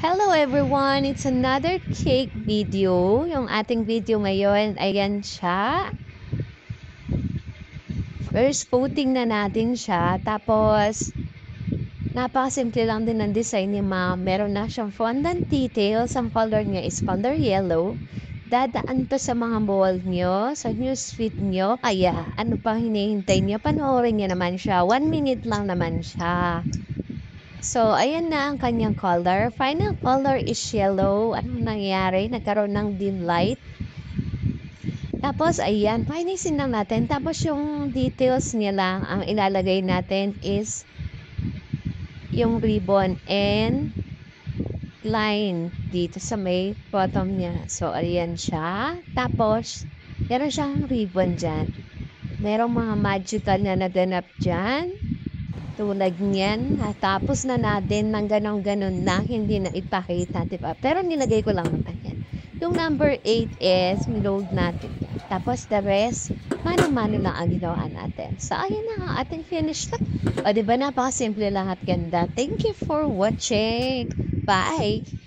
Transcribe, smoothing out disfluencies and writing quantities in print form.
Hello everyone! It's another cake video. Yung ating video ngayon, ayan siya. First coating na natin siya. Tapos, napakasimple lang din ng design ni ma'am. Meron na siyang fondant details. Ang color niya is color yellow. Dadaan to sa mga mold nyo, sa newsfeed nyo. Kaya, ano pang hinihintay nyo? Panoorin nyo naman siya. 1 minute lang naman siya. So, ayan na ang kanyang color. Final color is yellow. Anong nangyari? Nagkaroon ng dim light. Tapos, ayan, painisin lang natin. Tapos, yung details niya lang, ang ilalagay natin is yung ribbon and line dito sa may bottom niya. So, ayan siya. Tapos, meron siyang ribbon dyan. Merong mga magical na naganap dyan. Tulad niyan, natapos na natin ng ganon-ganon na hindi na ipakita, diba? Pero nilagay ko lang naman yan. Yung number 8 is, niload natin yan. Tapos the rest, mano-mano lang ang ginawa natin. So, ayun na ang ating finish look. O, diba, napakasimple lahat, ganda. Thank you for watching. Bye!